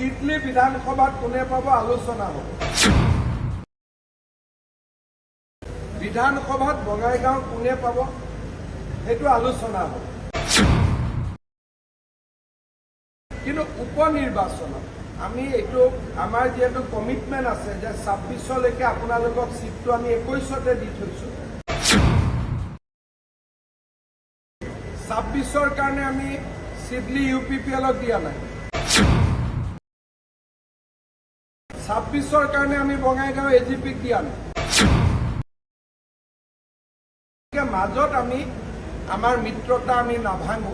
চিটলি বিধানসভাত কোনে পাব আলোচনা হ'ব। বিধানসভাত বঙাইগাঁও কোনে পাব সেইটো আলোচনা হ'ব। কিন্তু উপনিৰ্বাচনত আমি এইটো আমাৰ যেহেতু কমিটমেণ্ট আছে যে 26লৈকে আপোনালোকক চিটটো আমি 21তে দি থৈছোঁ। 26ৰ কাৰণে আমি চিডলি UPPLক দিয়া নাই। 26ৰ কাৰণে আমি বঙাইগাঁও AGPক দিয়া নাই। মাজত আমি আমাৰ মিত্ৰতা আমি নাভাঙো।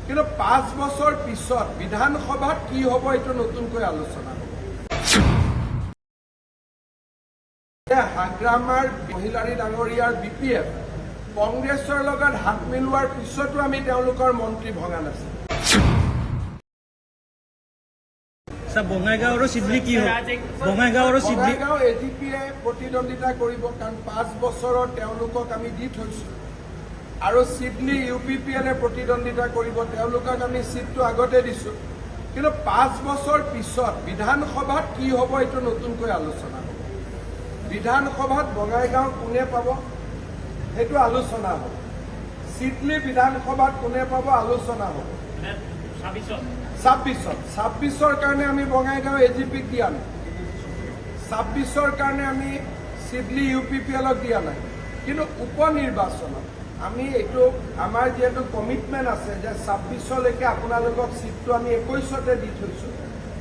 কিন্তু 5 বছৰ পিছত বিধানসভাত কি হ'ব এইটো নতুনকৈ আলোচনা হ'ব। হাগ্ৰামাৰ মহিলাৰী ডাঙৰীয়াৰ BPF কংগ্ৰেছৰ লগত হাত মিলোৱাৰ পিছতো আমি তেওঁলোকৰ মন্ত্ৰী ভঙা নাছিল। বঙাইগাঁও আৰু চিডলি কি হ'ব? বঙাইগাঁও AGPয়ে প্ৰতিদ্বন্দ্বিতা কৰিব, কাৰণ 5 বছৰত তেওঁলোকক আমি দি থৈছোঁ। আৰু চিডলি UPPLে প্ৰতিদ্বন্দ্বিতা কৰিব, তেওঁলোকক আমি চিটটো আগতে দিছোঁ। কিন্তু 5 বছৰ পিছত বিধানসভাত কি হ'ব এইটো নতুনকৈ আলোচনা হ'ব। বিধানসভাত বঙাইগাঁও কোনে পাব সেইটো আলোচনা হ'ব। চিডলি বিধানসভাত কোনে পাব আলোচনা হ'ব। 26ৰ কাৰণে আমি বঙাইগাঁও AGPক দিয়া নাই। 26ৰ কাৰণে আমি চিডলি UPPLক দিয়া নাই। কিন্তু উপনিৰ্বাচনত আমি এইটো আমাৰ যেহেতু কমিটমেণ্ট আছে যে 26লৈকে আপোনালোকক চিটটো আমি 21তে দি থৈছোঁ।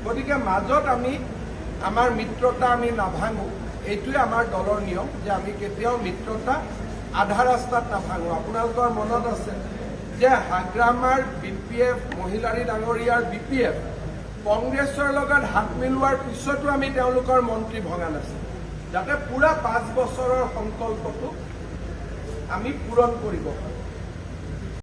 গতিকে মাজত আমি আমাৰ মিত্ৰতা আমি নাভাঙো। এইটোৱে আমাৰ দলৰ নিয়ম যে আমি কেতিয়াও মিত্ৰতা আধা ৰাস্তাত নাভাঙো। আপোনালোকৰ মনত আছে যে হাগ্ৰামাৰ BPF মহিলাৰী ডাঙৰীয়াৰ BPF কংগ্ৰেছৰ লগত হাত মিলোৱাৰ পিছতো আমি তেওঁলোকৰ মন্ত্ৰী ভঙা নাছিল, যাতে পুৰা 5 বছৰৰ সংকল্পটো আমি পূৰণ কৰিব পাৰোঁ।